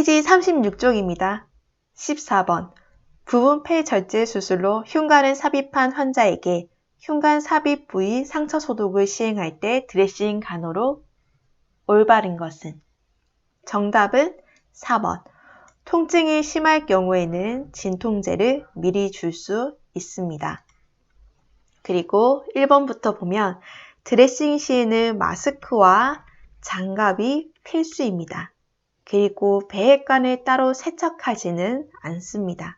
페이지 36쪽입니다. 14번. 부분 폐절제 수술로 흉관을 삽입한 환자에게 흉관 삽입 부위 상처 소독을 시행할 때 드레싱 간호로 올바른 것은? 정답은 4번. 통증이 심할 경우에는 진통제를 미리 줄 수 있습니다. 그리고 1번부터 보면 드레싱 시에는 마스크와 장갑이 필수입니다. 그리고 배액관을 따로 세척하지는 않습니다.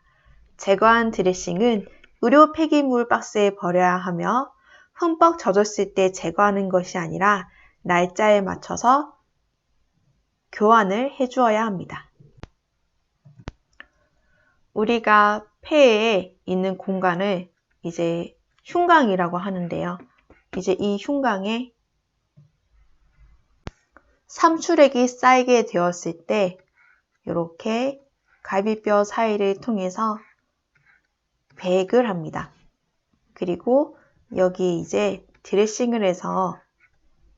제거한 드레싱은 의료 폐기물 박스에 버려야 하며 흠뻑 젖었을 때 제거하는 것이 아니라 날짜에 맞춰서 교환을 해주어야 합니다. 우리가 폐에 있는 공간을 이제 흉곽이라고 하는데요. 이제 이 흉곽에 삼출액이 쌓이게 되었을 때 이렇게 갈비뼈 사이를 통해서 배액을 합니다. 그리고 여기 이제 드레싱을 해서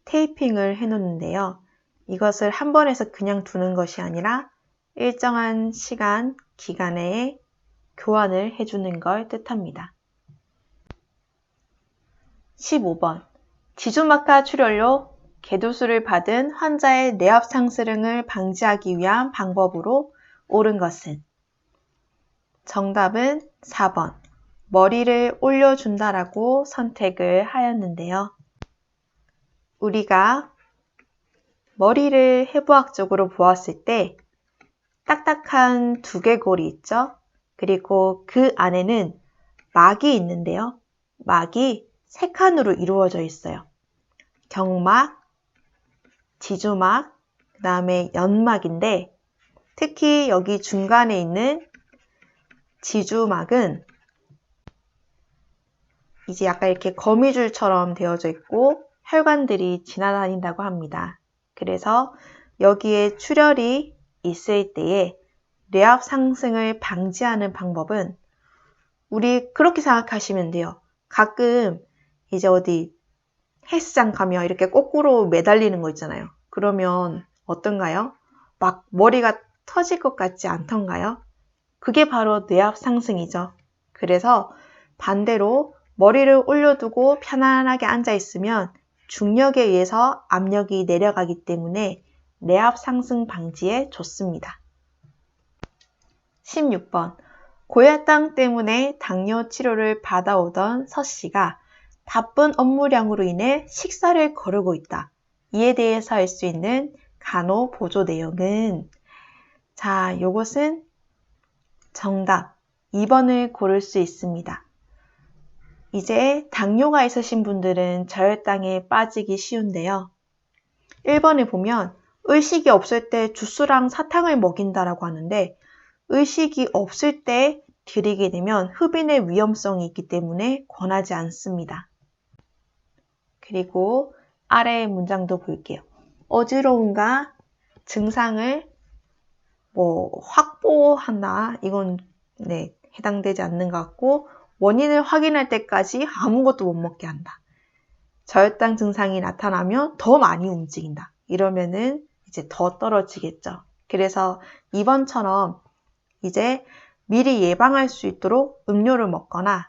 테이핑을 해 놓는데요. 이것을 한 번에서 그냥 두는 것이 아니라 일정한 시간, 기간 내에 교환을 해주는 걸 뜻합니다. 15번. 지주막하 출혈로 개도수를 받은 환자의 뇌압 상승을 방지하기 위한 방법으로 옳은 것은? 정답은 4번. 머리를 올려준다라고 선택을 하였는데요. 우리가 머리를 해부학적으로 보았을 때 딱딱한 두개골이 있죠? 그리고 그 안에는 막이 있는데요. 막이 3칸으로 이루어져 있어요. 경막, 지주막, 그 다음에 연막인데 특히 여기 중간에 있는 지주막은 이제 약간 이렇게 거미줄처럼 되어져 있고 혈관들이 지나다닌다고 합니다. 그래서 여기에 출혈이 있을 때에 뇌압 상승을 방지하는 방법은 우리 그렇게 생각하시면 돼요. 가끔 이제 어디 헬스장 가면 이렇게 거꾸로 매달리는 거 있잖아요. 그러면 어떤가요? 막 머리가 터질 것 같지 않던가요? 그게 바로 뇌압 상승이죠. 그래서 반대로 머리를 올려두고 편안하게 앉아 있으면 중력에 의해서 압력이 내려가기 때문에 뇌압 상승 방지에 좋습니다. 16번. 고혈당 때문에 당뇨 치료를 받아오던 서 씨가 바쁜 업무량으로 인해 식사를 거르고 있다. 이에 대해서 할 수 있는 간호 보조 내용은? 자, 요것은 정답 2번을 고를 수 있습니다. 이제 당뇨가 있으신 분들은 저혈당에 빠지기 쉬운데요. 1번에 보면 의식이 없을 때 주스랑 사탕을 먹인다라고 하는데 의식이 없을 때 드리게 되면 흡인의 위험성이 있기 때문에 권하지 않습니다. 그리고 아래의 문장도 볼게요. 어지러움과 증상을 확보한다. 이건 해당되지 않는 것 같고 원인을 확인할 때까지 아무것도 못 먹게 한다. 저혈당 증상이 나타나면 더 많이 움직인다. 이러면은 이제 더 떨어지겠죠. 그래서 2번처럼 이제 미리 예방할 수 있도록 음료를 먹거나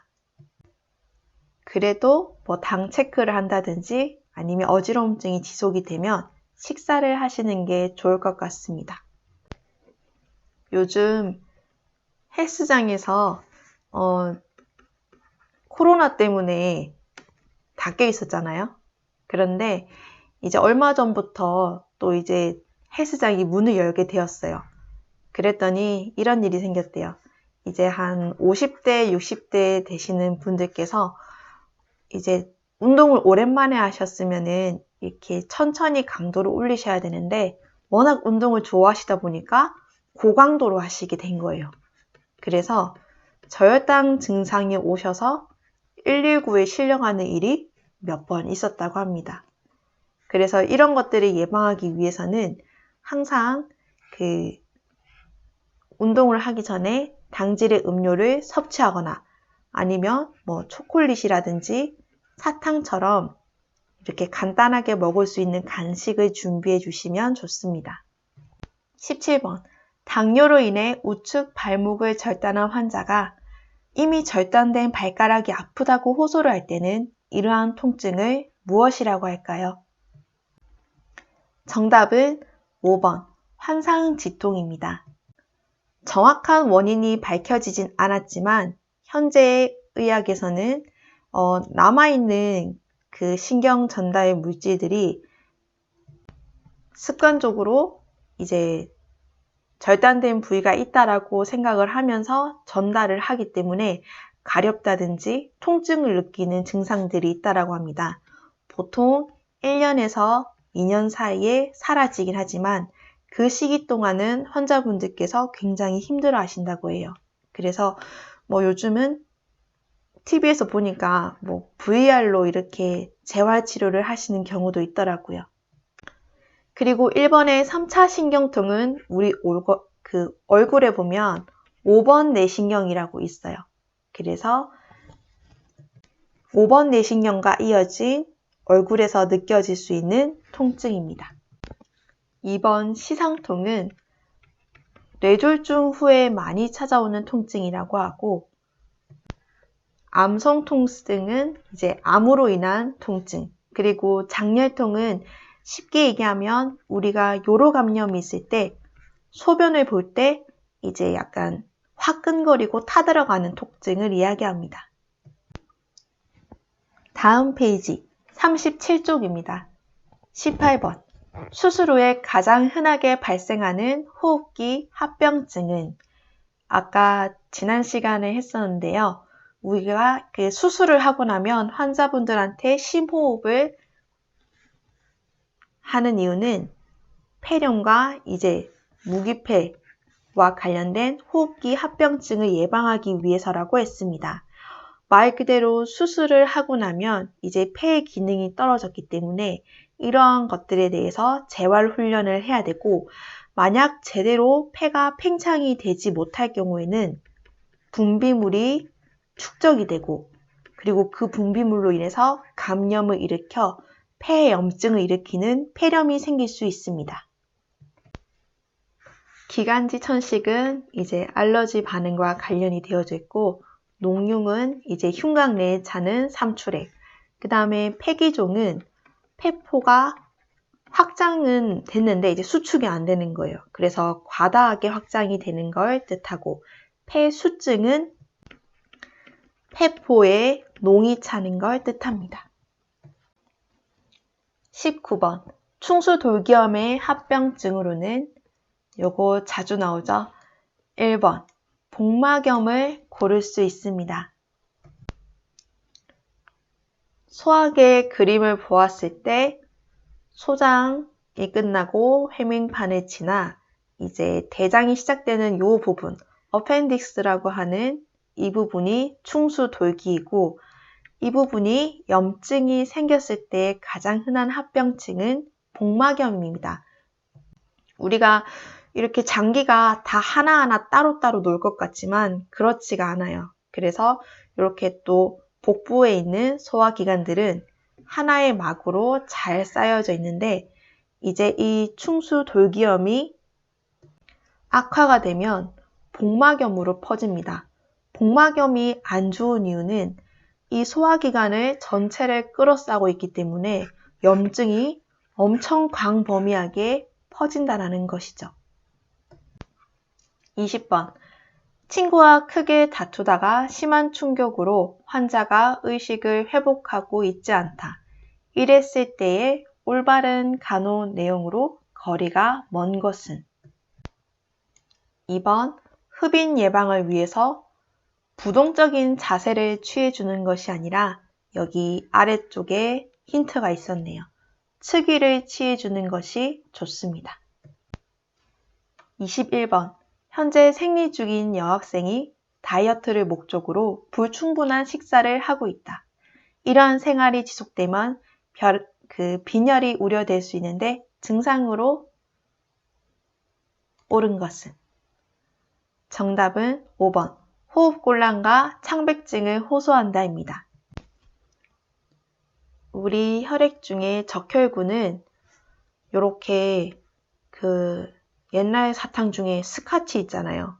그래도 당 체크를 한다든지 아니면 어지러움증이 지속이 되면 식사를 하시는 게 좋을 것 같습니다. 요즘 헬스장에서 코로나 때문에 닫혀 있었잖아요. 그런데 이제 얼마 전부터 또 이제 헬스장이 문을 열게 되었어요. 그랬더니 이런 일이 생겼대요. 이제 한 50대, 60대 되시는 분들께서 이제 운동을 오랜만에 하셨으면은 이렇게 천천히 강도를 올리셔야 되는데 워낙 운동을 좋아하시다 보니까 고강도로 하시게 된 거예요. 그래서 저혈당 증상이 오셔서 119에 실려가는 일이 몇 번 있었다고 합니다. 그래서 이런 것들을 예방하기 위해서는 항상 운동을 하기 전에 당질의 음료를 섭취하거나 아니면 초콜릿이라든지 사탕처럼 이렇게 간단하게 먹을 수 있는 간식을 준비해 주시면 좋습니다. 17번. 당뇨로 인해 우측 발목을 절단한 환자가 이미 절단된 발가락이 아프다고 호소를 할 때는 이러한 통증을 무엇이라고 할까요? 정답은 5번 환상지통입니다. 정확한 원인이 밝혀지진 않았지만 현재의 의학에서는 남아있는 그 신경 전달 물질들이 습관적으로 이제 절단된 부위가 있다라고 생각을 하면서 전달을 하기 때문에 가렵다든지 통증을 느끼는 증상들이 있다라고 합니다. 보통 1년에서 2년 사이에 사라지긴 하지만 그 시기 동안은 환자분들께서 굉장히 힘들어 하신다고 해요. 그래서 요즘은 TV에서 보니까 VR로 이렇게 재활치료를 하시는 경우도 있더라고요. 그리고 1번의 3차 신경통은 우리 얼굴에 보면 5번 내신경이라고 있어요. 그래서 5번 내신경과 이어진 얼굴에서 느껴질 수 있는 통증입니다. 2번 시상통은 뇌졸중 후에 많이 찾아오는 통증이라고 하고, 암성통증은 이제 암으로 인한 통증, 그리고 장렬통은 쉽게 얘기하면 우리가 요로감염이 있을 때 소변을 볼 때 이제 약간 화끈거리고 타들어가는 통증을 이야기합니다. 다음 페이지 37쪽입니다. 18번 수술 후에 가장 흔하게 발생하는 호흡기 합병증은 아까 지난 시간에 했었는데요. 우리가 그 수술을 하고 나면 환자분들한테 심호흡을 하는 이유는 폐렴과 이제 무기폐와 관련된 호흡기 합병증을 예방하기 위해서라고 했습니다. 말 그대로 수술을 하고 나면 이제 폐의 기능이 떨어졌기 때문에 이러한 것들에 대해서 재활 훈련을 해야 되고, 만약 제대로 폐가 팽창이 되지 못할 경우에는 분비물이 축적이 되고, 그리고 그 분비물로 인해서 감염을 일으켜 폐염증을 일으키는 폐렴이 생길 수 있습니다. 기관지 천식은 이제 알러지 반응과 관련이 되어져 있고, 녹용은 이제 흉곽 내에 차는 삼출액, 그 다음에 폐기종은 폐포가 확장은 됐는데 이제 수축이 안 되는 거예요. 그래서 과다하게 확장이 되는 걸 뜻하고, 폐수증은 폐포에 농이 차는 걸 뜻합니다. 19번 충수돌기염의 합병증으로는 요거 자주 나오죠? 1번 복막염을 고를 수 있습니다. 소학의 그림을 보았을 때 소장이 끝나고 해밍판을 지나 이제 대장이 시작되는 이 부분, 어펜딕스라고 하는 이 부분이 충수돌기이고, 이 부분이 염증이 생겼을 때 가장 흔한 합병증은 복막염입니다. 우리가 이렇게 장기가 다 하나하나 따로따로 놀 것 같지만 그렇지가 않아요. 그래서 이렇게 또 복부에 있는 소화기관들은 하나의 막으로 잘 쌓여져 있는데, 이제 이 충수돌기염이 악화가 되면 복막염으로 퍼집니다. 복막염이 안 좋은 이유는 이 소화기관을 전체를 끌어싸고 있기 때문에 염증이 엄청 광범위하게 퍼진다는 것이죠. 20번 친구와 크게 다투다가 심한 충격으로 환자가 의식을 회복하고 있지 않다. 이랬을 때의 올바른 간호 내용으로 거리가 먼 것은? 2번 흡인 예방을 위해서 부동적인 자세를 취해주는 것이 아니라, 여기 아래쪽에 힌트가 있었네요. 측위를 취해주는 것이 좋습니다. 21번 현재 생리 중인 여학생이 다이어트를 목적으로 불충분한 식사를 하고 있다. 이러한 생활이 지속되면 빈혈이 우려될 수 있는데 증상으로 옳은 것은? 정답은 5번 호흡곤란과 창백증을 호소한다입니다. 우리 혈액 중에 적혈구는 이렇게 옛날 사탕 중에 스카치 있잖아요.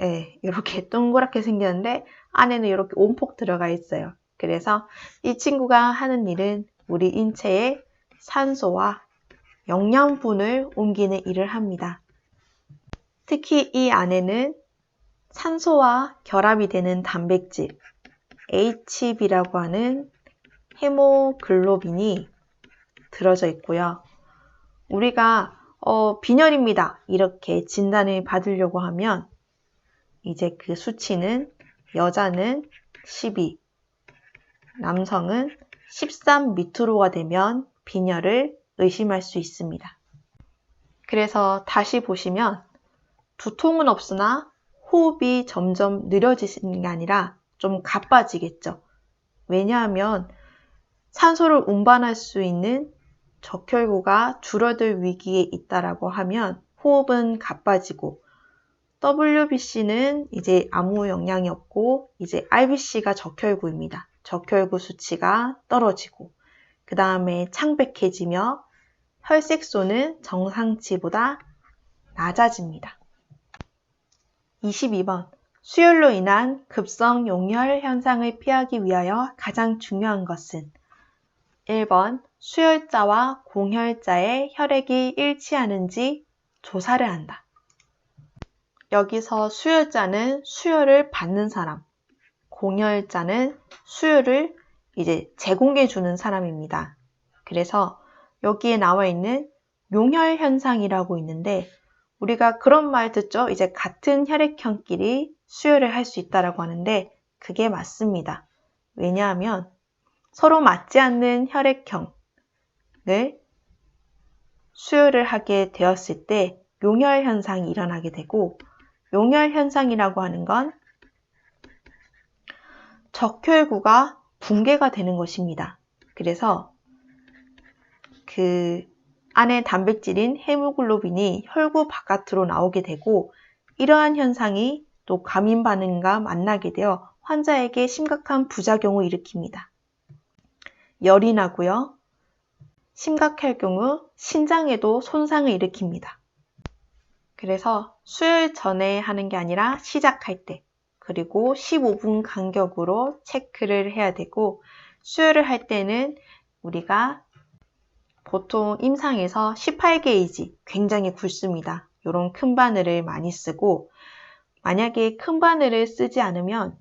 예, 이렇게 동그랗게 생겼는데 안에는 이렇게 온폭 들어가 있어요. 그래서 이 친구가 하는 일은 우리 인체에 산소와 영양분을 옮기는 일을 합니다. 특히 이 안에는 산소와 결합이 되는 단백질, HB라고 하는 헤모글로빈이 들어져 있고요. 우리가 빈혈입니다. 이렇게 진단을 받으려고 하면 이제 그 수치는 여자는 12, 남성은 13 밑으로가 되면 빈혈을 의심할 수 있습니다. 그래서 다시 보시면 두통은 없으나 호흡이 점점 느려지는 게 아니라 좀 가빠지겠죠. 왜냐하면 산소를 운반할 수 있는 적혈구가 줄어들 위기에 있다라고 하면 호흡은 가빠지고 WBC는 이제 아무 영향이 없고 이제 RBC가 적혈구입니다. 적혈구 수치가 떨어지고 그 다음에 창백해지며 혈색소는 정상치보다 낮아집니다. 22번. 수혈로 인한 급성 용혈 현상을 피하기 위하여 가장 중요한 것은 1번. 수혈자와 공혈자의 혈액이 일치하는지 조사를 한다. 여기서 수혈자는 수혈을 받는 사람, 공혈자는 수혈을 이제 제공해 주는 사람입니다. 그래서 여기에 나와 있는 용혈 현상이라고 있는데 우리가 그런 말 듣죠? 이제 같은 혈액형끼리 수혈을 할 수 있다라고 하는데 그게 맞습니다. 왜냐하면 서로 맞지 않는 혈액형을 수혈을 하게 되었을 때 용혈 현상이 일어나게 되고 용혈 현상이라고 하는 건 적혈구가 붕괴가 되는 것입니다. 그래서 그 안에 단백질인 헤모글로빈이 혈구 바깥으로 나오게 되고 이러한 현상이 또 감인 반응과 만나게 되어 환자에게 심각한 부작용을 일으킵니다. 열이 나고요. 심각할 경우 신장에도 손상을 일으킵니다. 그래서 수혈 전에 하는 게 아니라 시작할 때 그리고 15분 간격으로 체크를 해야 되고 수혈을 할 때는 우리가 보통 임상에서 18게이지 굉장히 굵습니다. 이런 큰 바늘을 많이 쓰고 만약에 큰 바늘을 쓰지 않으면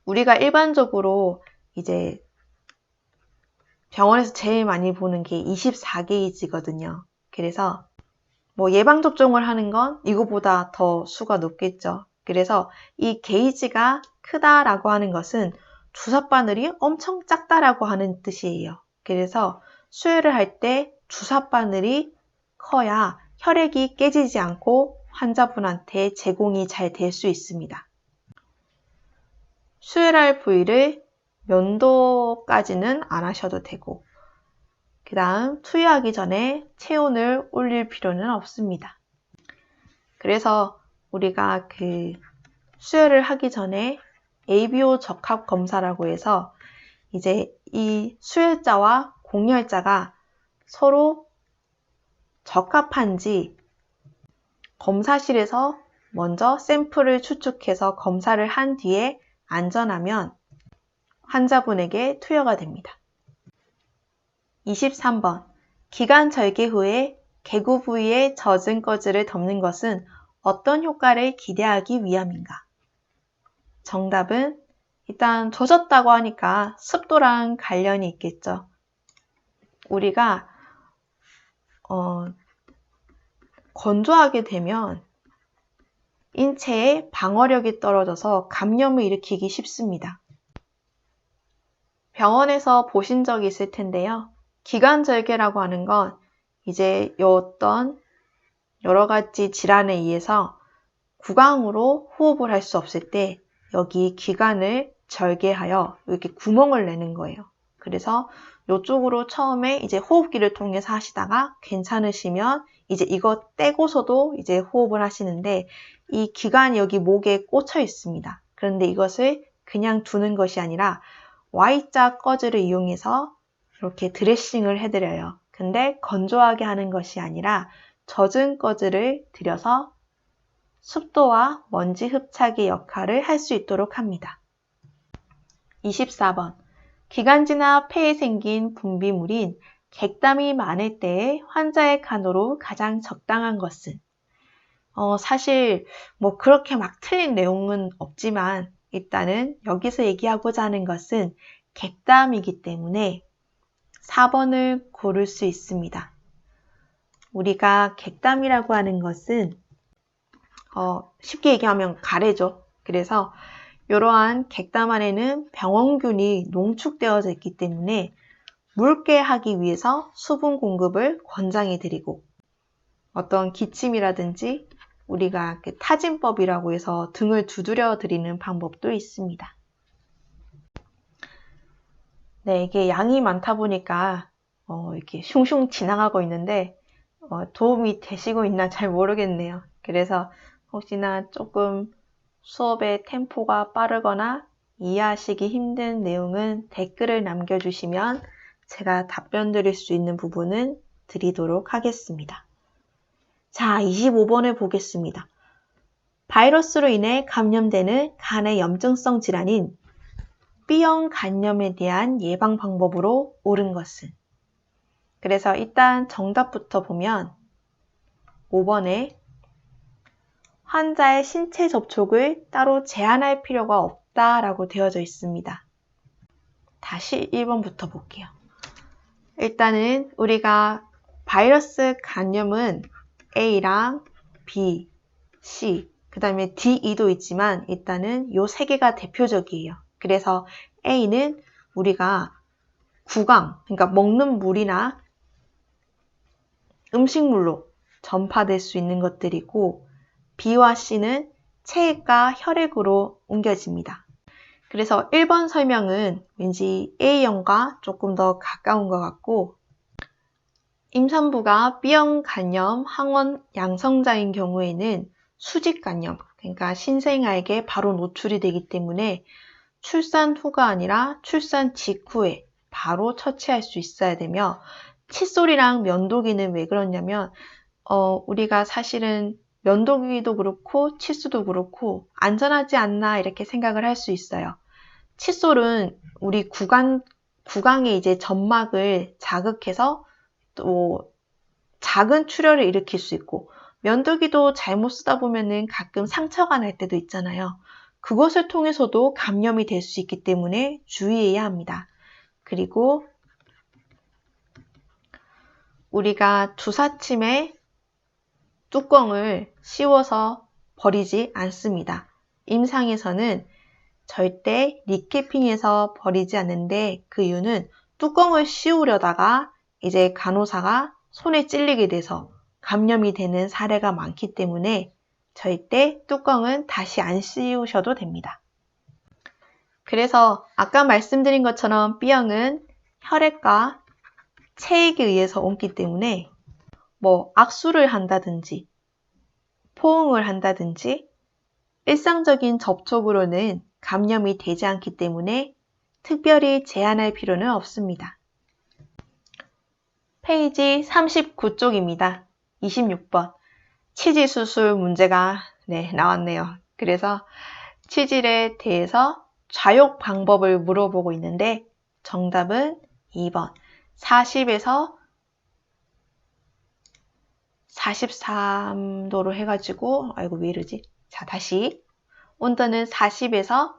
우리가 일반적으로 이제 병원에서 제일 많이 보는 게 24게이지거든요. 그래서 뭐 예방접종을 하는 건 이거보다 더 수가 높겠죠. 그래서 이 게이지가 크다라고 하는 것은 주사바늘이 엄청 작다라고 하는 뜻이에요. 그래서 수혈을 할 때 주사바늘이 커야 혈액이 깨지지 않고 환자분한테 제공이 잘 될 수 있습니다. 수혈할 부위를 면도까지는 안 하셔도 되고 그 다음 투여하기 전에 체온을 올릴 필요는 없습니다. 그래서 우리가 그 수혈을 하기 전에 ABO 적합 검사라고 해서 이제 이 수혈자와 공혈자가 서로 적합한지 검사실에서 먼저 샘플을 추측해서 검사를 한 뒤에 안전하면 환자분에게 투여가 됩니다. 23번. 기관 절개 후에 개구 부위에 젖은 꺼즈를 덮는 것은 어떤 효과를 기대하기 위함인가? 정답은 일단 젖었다고 하니까 습도랑 관련이 있겠죠. 우리가 건조하게 되면 인체의 방어력이 떨어져서 감염을 일으키기 쉽습니다. 병원에서 보신 적이 있을 텐데요. 기관절개라고 하는 건 이제 어떤 여러 가지 질환에 의해서 구강으로 호흡을 할 수 없을 때 여기 기관을 절개하여 이렇게 구멍을 내는 거예요. 그래서 이쪽으로 처음에 이제 호흡기를 통해서 하시다가 괜찮으시면 이제 이거 떼고서도 이제 호흡을 하시는데 이 기관이 여기 목에 꽂혀 있습니다. 그런데 이것을 그냥 두는 것이 아니라 Y자 꺼즈를 이용해서 이렇게 드레싱을 해드려요. 근데 건조하게 하는 것이 아니라 젖은 꺼즈를 들여서 습도와 먼지 흡착의 역할을 할 수 있도록 합니다. 24번. 기관지나 폐에 생긴 분비물인 객담이 많을 때의 환자의 간호로 가장 적당한 것은? 사실 그렇게 막 틀린 내용은 없지만 일단은 여기서 얘기하고자 하는 것은 객담이기 때문에 4번을 고를 수 있습니다. 우리가 객담이라고 하는 것은 쉽게 얘기하면 가래죠. 그래서 이러한 객담 안에는 병원균이 농축되어져 있기 때문에 묽게 하기 위해서 수분 공급을 권장해 드리고 어떤 기침이라든지 우리가 타진법이라고 해서 등을 두드려 드리는 방법도 있습니다. 네, 이게 양이 많다 보니까 이렇게 슝슝 지나가고 있는데 도움이 되시고 있나 잘 모르겠네요. 그래서 혹시나 조금 수업의 템포가 빠르거나 이해하시기 힘든 내용은 댓글을 남겨주시면 제가 답변 드릴 수 있는 부분은 드리도록 하겠습니다. 자, 25번을 보겠습니다. 바이러스로 인해 감염되는 간의 염증성 질환인 B형 간염에 대한 예방 방법으로 옳은 것은? 그래서 일단 정답부터 보면 5번에 환자의 신체 접촉을 따로 제한할 필요가 없다라고 되어져 있습니다. 다시 1번부터 볼게요. 일단은 우리가 바이러스 감염은 A랑 B, C, 그 다음에 D, E도 있지만 일단은 요 세 개가 대표적이에요. 그래서 A는 우리가 구강, 그러니까 먹는 물이나 음식물로 전파될 수 있는 것들이고 B와 C는 체액과 혈액으로 옮겨집니다. 그래서 1번 설명은 왠지 A형과 조금 더 가까운 것 같고 임산부가 B형 간염 항원 양성자인 경우에는 수직 간염, 그러니까 신생아에게 바로 노출이 되기 때문에 출산 후가 아니라 출산 직후에 바로 처치할 수 있어야 되며 칫솔이랑 면도기는 왜 그러냐면 우리가 사실은 면도기도 그렇고 칫솔도 그렇고 안전하지 않나 이렇게 생각을 할 수 있어요. 칫솔은 우리 구강의 이제 점막을 자극해서 또 작은 출혈을 일으킬 수 있고 면도기도 잘못 쓰다 보면은 가끔 상처가 날 때도 있잖아요. 그것을 통해서도 감염이 될 수 있기 때문에 주의해야 합니다. 그리고 우리가 주사침에 뚜껑을 씌워서 버리지 않습니다. 임상에서는 절대 리캐핑해서 버리지 않는데 그 이유는 뚜껑을 씌우려다가 이제 간호사가 손에 찔리게 돼서 감염이 되는 사례가 많기 때문에 절대 뚜껑은 다시 안 씌우셔도 됩니다. 그래서 아까 말씀드린 것처럼 B형은 혈액과 체액에 의해서 옮기 때문에 악수를 한다든지 포옹을 한다든지 일상적인 접촉으로는 감염이 되지 않기 때문에 특별히 제한할 필요는 없습니다. 페이지 39쪽입니다. 26번 치질 수술 문제가 나왔네요. 그래서 치질에 대해서 좌욕 방법을 물어보고 있는데 정답은 2번 40에서 43도로 해가지고 아이고 왜 이러지? 자 다시 온도는 40에서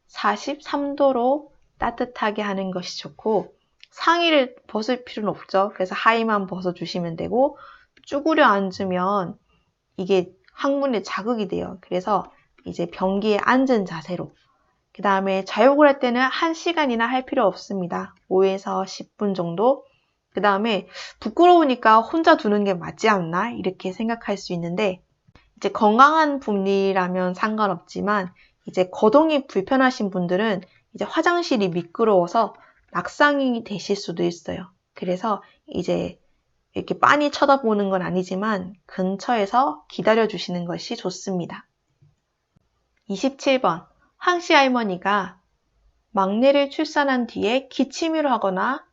43도로 따뜻하게 하는 것이 좋고 상의를 벗을 필요는 없죠. 그래서 하의만 벗어주시면 되고 쭈그려 앉으면 이게 항문에 자극이 돼요. 그래서 이제 변기에 앉은 자세로 그 다음에 좌욕을 할 때는 1시간이나 할 필요 없습니다. 5에서 10분 정도 그 다음에 부끄러우니까 혼자 두는 게 맞지 않나 이렇게 생각할 수 있는데 이제 건강한 분이라면 상관없지만 이제 거동이 불편하신 분들은 이제 화장실이 미끄러워서 낙상이 되실 수도 있어요. 그래서 이제 이렇게 빤히 쳐다보는 건 아니지만 근처에서 기다려 주시는 것이 좋습니다. 27번 황씨 할머니가 막내를 출산한 뒤에 기침을 하거나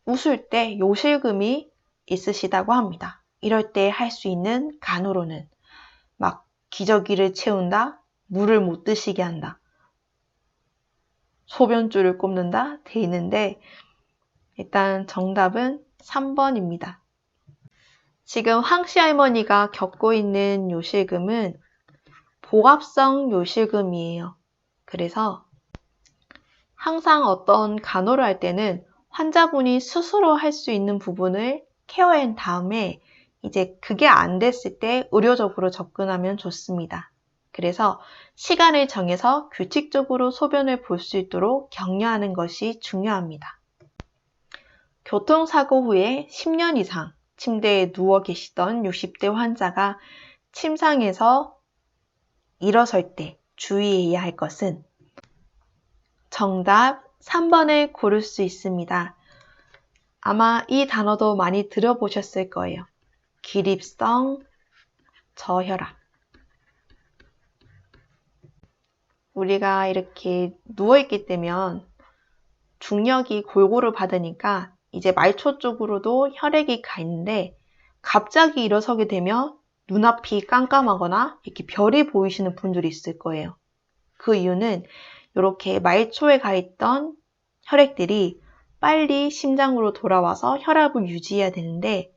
웃을 때 요실금이 있으시다고 합니다. 이럴 때 할 수 있는 간호로는 막 기저귀를 채운다, 물을 못 드시게 한다, 소변줄을 꼽는다 돼 있는데 일단 정답은 3번입니다. 지금 황씨 할머니가 겪고 있는 요실금은 복압성 요실금이에요. 그래서 항상 어떤 간호를 할 때는 환자분이 스스로 할 수 있는 부분을 케어한 다음에 이제 그게 안 됐을 때 의료적으로 접근하면 좋습니다. 그래서 시간을 정해서 규칙적으로 소변을 볼 수 있도록 격려하는 것이 중요합니다. 교통사고 후에 10년 이상 침대에 누워 계시던 60대 환자가 침상에서 일어설 때 주의해야 할 것은 정답 3번을 고를 수 있습니다. 아마 이 단어도 많이 들어보셨을 거예요. 기립성 저혈압. 우리가 이렇게 누워있게 되면 중력이 골고루 받으니까 이제 말초 쪽으로도 혈액이 가 있는데 갑자기 일어서게 되면 눈앞이 깜깜하거나 이렇게 별이 보이시는 분들이 있을 거예요. 그 이유는 이렇게 말초에 가 있던 혈액들이 빨리 심장으로 돌아와서 혈압을 유지해야 되는데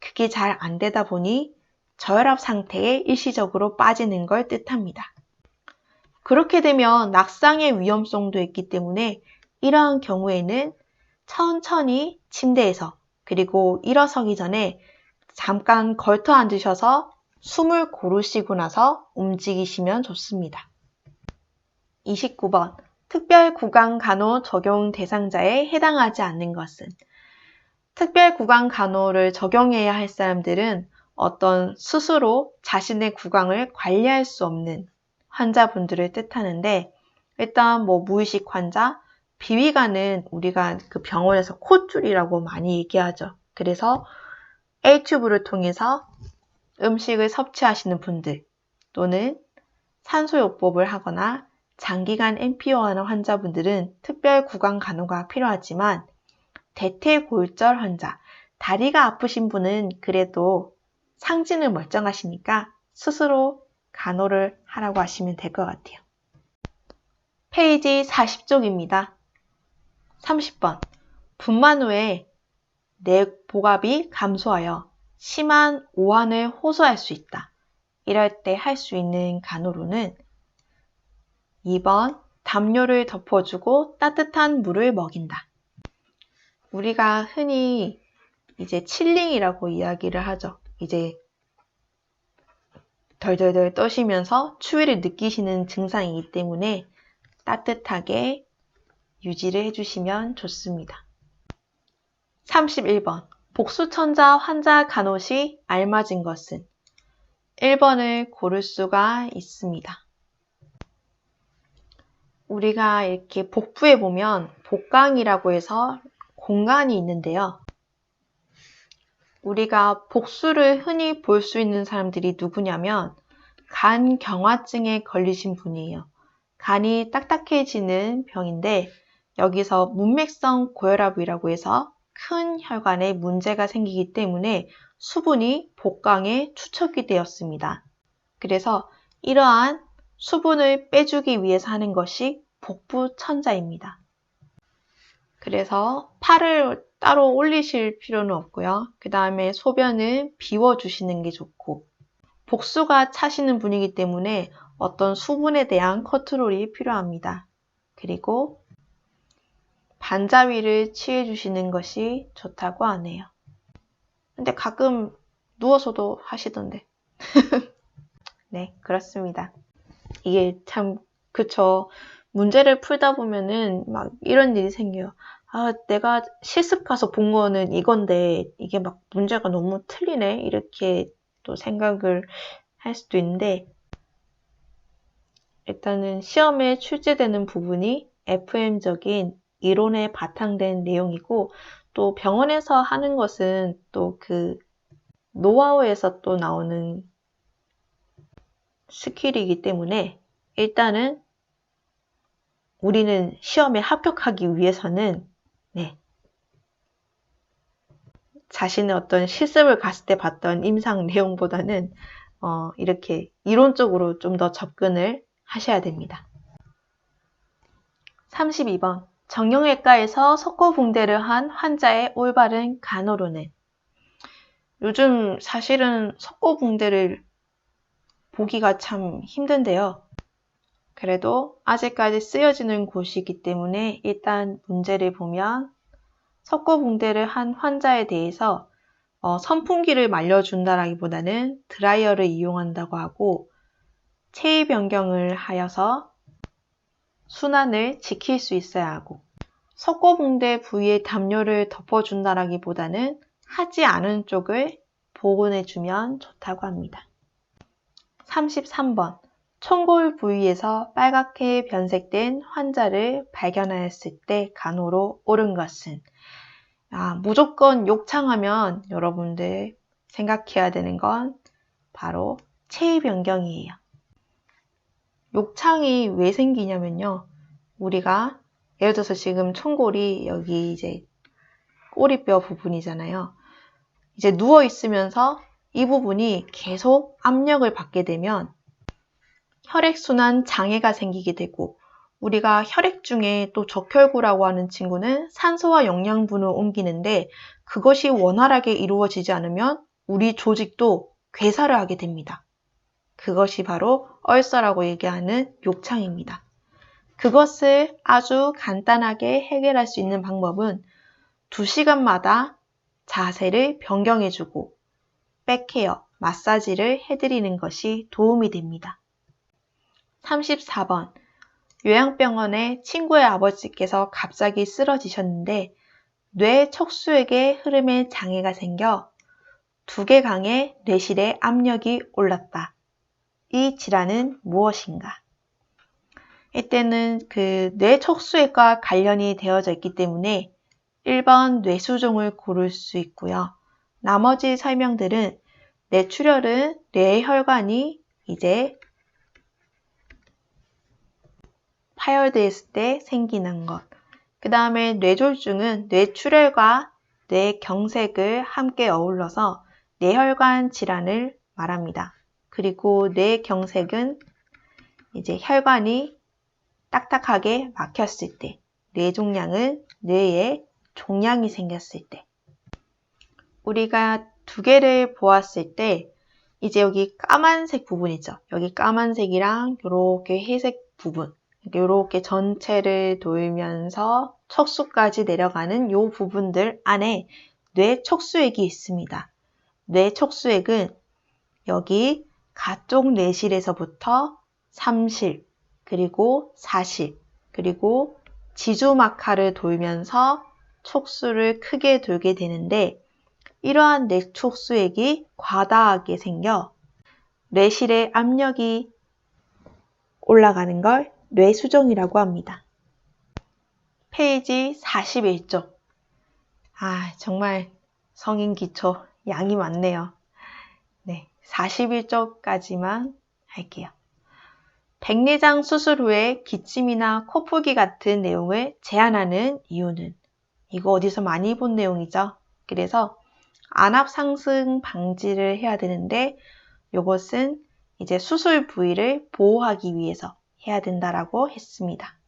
그게 잘 안 되다 보니 저혈압 상태에 일시적으로 빠지는 걸 뜻합니다. 그렇게 되면 낙상의 위험성도 있기 때문에 이러한 경우에는 천천히 침대에서 그리고 일어서기 전에 잠깐 걸터 앉으셔서 숨을 고르시고 나서 움직이시면 좋습니다. 29번 특별구강간호 적용 대상자에 해당하지 않는 것은 특별구강간호를 적용해야 할 사람들은 어떤 스스로 자신의 구강을 관리할 수 없는 환자분들을 뜻하는데 일단 무의식 환자, 비위가는 우리가 그 병원에서 콧줄이라고 많이 얘기하죠. 그래서 A튜브를 통해서 음식을 섭취하시는 분들 또는 산소요법을 하거나 장기간 NPO하는 환자분들은 특별구강간호가 필요하지만 대퇴골절 환자, 다리가 아프신 분은 그래도 상지는 멀쩡하시니까 스스로 간호를 하라고 하시면 될 것 같아요. 페이지 40쪽입니다. 30번 분만 후에 뇌복압이 감소하여 심한 오한을 호소할 수 있다. 이럴 때 할 수 있는 간호로는 2번 담요를 덮어주고 따뜻한 물을 먹인다. 우리가 흔히 이제 칠링이라고 이야기를 하죠. 이제 덜덜덜 떠시면서 추위를 느끼시는 증상이기 때문에 따뜻하게 유지를 해주시면 좋습니다. 31번 복수천자 환자 간호 시 알맞은 것은 1번을 고를 수가 있습니다. 우리가 이렇게 복부에 보면 복강이라고 해서 공간이 있는데요. 우리가 복수를 흔히 볼 수 있는 사람들이 누구냐면 간경화증에 걸리신 분이에요. 간이 딱딱해지는 병인데 여기서 문맥성 고혈압이라고 해서 큰 혈관에 문제가 생기기 때문에 수분이 복강에 축적이 되었습니다. 그래서 이러한 수분을 빼주기 위해서 하는 것이 복부천자입니다. 그래서 팔을 따로 올리실 필요는 없고요. 그 다음에 소변을 비워주시는 게 좋고 복수가 차시는 분이기 때문에 어떤 수분에 대한 컨트롤이 필요합니다. 그리고 반자위를 취해주시는 것이 좋다고 하네요. 근데 가끔 누워서도 하시던데. 네, 그렇습니다. 이게 참 그쵸. 문제를 풀다 보면은 막 이런 일이 생겨요. 아, 내가 실습 가서 본 거는 이건데 이게 막 문제가 너무 틀리네. 이렇게 또 생각을 할 수도 있는데 일단은 시험에 출제되는 부분이 FM적인 이론에 바탕된 내용이고 또 병원에서 하는 것은 또 그 노하우에서 또 나오는 스킬이기 때문에 일단은 우리는 시험에 합격하기 위해서는 자신의 어떤 실습을 갔을 때 봤던 임상 내용보다는 이렇게 이론적으로 좀 더 접근을 하셔야 됩니다. 32번. 정형외과에서 석고붕대를 한 환자의 올바른 간호론은? 요즘 사실은 석고붕대를 보기가 참 힘든데요. 그래도 아직까지 쓰여지는 곳이기 때문에 일단 문제를 보면 석고붕대를 한 환자에 대해서 선풍기를 말려준다라기보다는 드라이어를 이용한다고 하고 체위 변경을 하여서 순환을 지킬 수 있어야 하고 석고붕대 부위에 담요를 덮어준다라기보다는 하지 않은 쪽을 복원해주면 좋다고 합니다. 33번. 총골 부위에서 빨갛게 변색된 환자를 발견하였을 때 간호로 옳은 것은? 무조건 욕창하면 여러분들 생각해야 되는 건 바로 체위 변경이에요. 욕창이 왜 생기냐면요. 우리가 예를 들어서 지금 총골이 여기 이제 꼬리뼈 부분이잖아요. 이제 누워 있으면서 이 부분이 계속 압력을 받게 되면 혈액순환 장애가 생기게 되고 우리가 혈액 중에 또 적혈구라고 하는 친구는 산소와 영양분을 옮기는데 그것이 원활하게 이루어지지 않으면 우리 조직도 괴사를 하게 됩니다. 그것이 바로 얼서라고 얘기하는 욕창입니다. 그것을 아주 간단하게 해결할 수 있는 방법은 2시간마다 자세를 변경해주고 백케어, 마사지를 해드리는 것이 도움이 됩니다. 34번. 요양병원에 친구의 아버지께서 갑자기 쓰러지셨는데 뇌 척수액의 흐름에 장애가 생겨 두개강의 뇌실에 압력이 올랐다. 이 질환은 무엇인가? 이때는 그 뇌 척수액과 관련이 되어져 있기 때문에 1번 뇌수종을 고를 수 있고요. 나머지 설명들은 뇌출혈은 뇌혈관이 이제 파열되었을 때 생기는 것. 그 다음에 뇌졸중은 뇌출혈과 뇌경색을 함께 어울러서 뇌혈관 질환을 말합니다. 그리고 뇌경색은 이제 혈관이 딱딱하게 막혔을 때, 뇌종양은 뇌에 종양이 생겼을 때. 우리가 두 개를 보았을 때 이제 여기 까만색 부분 있죠. 여기 까만색이랑 이렇게 회색 부분, 이렇게 전체를 돌면서 척수까지 내려가는 이 부분들 안에 뇌 척수액이 있습니다. 뇌 척수액은 여기 가쪽 뇌실에서부터 3실, 그리고 4실, 그리고 지주막하를 돌면서 척수를 크게 돌게 되는데 이러한 뇌 척수액이 과다하게 생겨 뇌실의 압력이 올라가는 걸 뇌수종이라고 합니다. 페이지 41쪽. 정말 성인 기초 양이 많네요. 네, 41쪽까지만 할게요. 백내장 수술 후에 기침이나 코풀기 같은 내용을 제한하는 이유는? 이거 어디서 많이 본 내용이죠. 그래서 안압 상승 방지를 해야 되는데 이것은 이제 수술 부위를 보호하기 위해서 해야 된다라고 했습니다.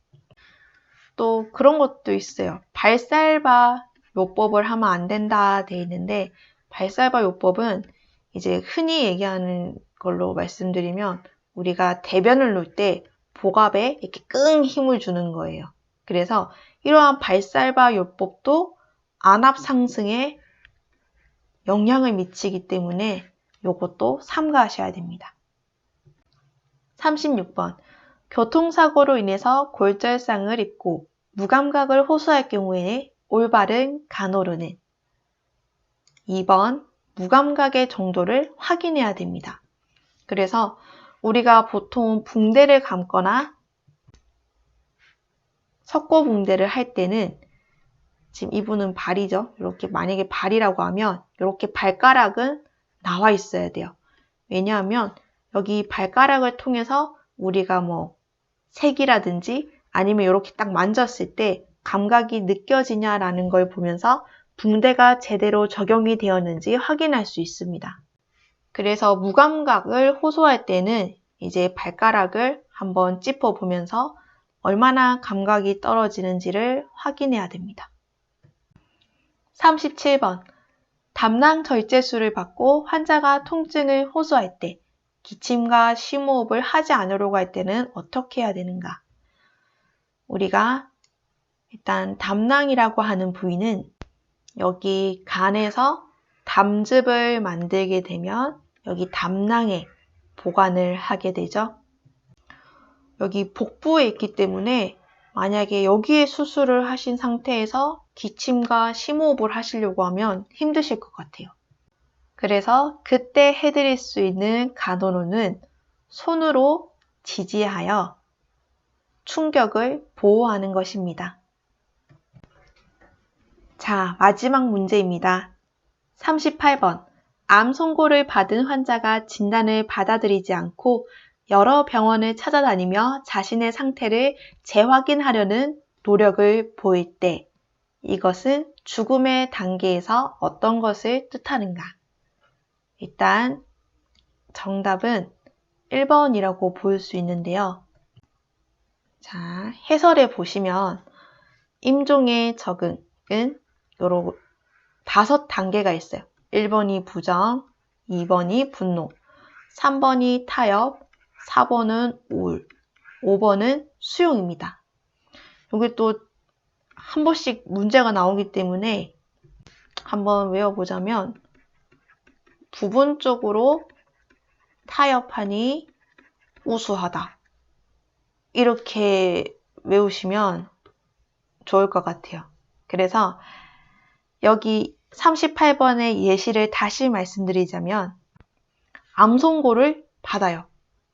또 그런 것도 있어요. 발살바 요법을 하면 안 된다 돼 있는데 발살바 요법은 이제 흔히 얘기하는 걸로 말씀드리면 우리가 대변을 놓을 때 복압에 이렇게 끙 힘을 주는 거예요. 그래서 이러한 발살바 요법도 안압 상승에 영향을 미치기 때문에 이것도 삼가하셔야 됩니다. 36번. 교통사고로 인해서 골절상을 입고 무감각을 호소할 경우에 올바른 간호로는? 2번. 무감각의 정도를 확인해야 됩니다. 그래서 우리가 보통 붕대를 감거나 석고붕대를 할 때는 지금 이분은 발이죠. 이렇게 만약에 발이라고 하면 이렇게 발가락은 나와 있어야 돼요. 왜냐하면 여기 발가락을 통해서 우리가 색이라든지 아니면 이렇게 딱 만졌을 때 감각이 느껴지냐라는 걸 보면서 붕대가 제대로 적용이 되었는지 확인할 수 있습니다. 그래서 무감각을 호소할 때는 이제 발가락을 한번 짚어보면서 얼마나 감각이 떨어지는지를 확인해야 됩니다. 37번. 담낭 절제술을 받고 환자가 통증을 호소할 때 기침과 심호흡을 하지 않으려고 할 때는 어떻게 해야 되는가? 우리가 일단 담낭이라고 하는 부위는 여기 간에서 담즙을 만들게 되면 여기 담낭에 보관을 하게 되죠. 여기 복부에 있기 때문에 만약에 여기에 수술을 하신 상태에서 기침과 심호흡을 하시려고 하면 힘드실 것 같아요. 그래서 그때 해드릴 수 있는 간호로는 손으로 지지하여 충격을 보호하는 것입니다. 자, 마지막 문제입니다. 38번. 암 선고를 받은 환자가 진단을 받아들이지 않고 여러 병원을 찾아다니며 자신의 상태를 재확인하려는 노력을 보일 때 이것은 죽음의 단계에서 어떤 것을 뜻하는가? 일단 정답은 1번이라고 볼 수 있는데요. 자, 해설에 보시면 임종의 적응은 요런 5단계가 있어요. 1번이 부정, 2번이 분노, 3번이 타협, 4번은 우울, 5번은 수용입니다. 여기 또 한 번씩 문제가 나오기 때문에 한번 외워보자면 부분적으로 타협하니 우수하다. 이렇게 외우시면 좋을 것 같아요. 그래서 여기 38번의 예시를 다시 말씀드리자면 암 선고를 받아요.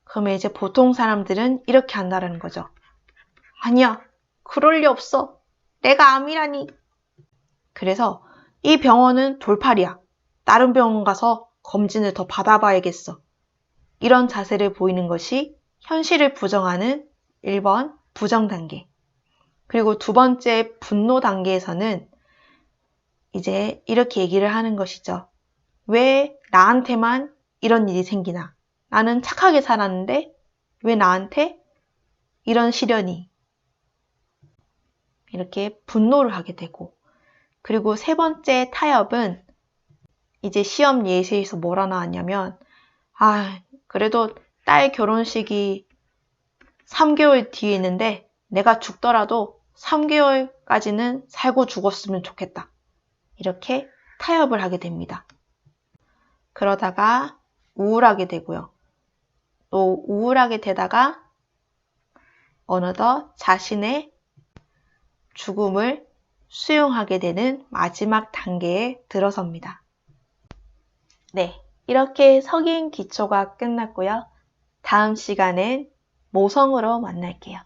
그러면 이제 보통 사람들은 이렇게 한다는 거죠. 아니야, 그럴 리 없어. 내가 암이라니. 그래서 이 병원은 돌팔이야. 다른 병원 가서 검진을 더 받아봐야겠어. 이런 자세를 보이는 것이 현실을 부정하는 1번 부정 단계. 그리고 두 번째 분노 단계에서는 이제 이렇게 얘기를 하는 것이죠. 왜 나한테만 이런 일이 생기나? 나는 착하게 살았는데 왜 나한테 이런 시련이? 이렇게 분노를 하게 되고, 그리고 세 번째 타협은 이제 시험 예시에서 뭐라 나왔냐면 그래도 딸 결혼식이 3개월 뒤에 있는데 내가 죽더라도 3개월까지는 살고 죽었으면 좋겠다. 이렇게 타협을 하게 됩니다. 그러다가 우울하게 되고요. 또 우울하게 되다가 어느덧 자신의 죽음을 수용하게 되는 마지막 단계에 들어섭니다. 네, 이렇게 석인 기초가 끝났고요. 다음 시간엔 모성으로 만날게요.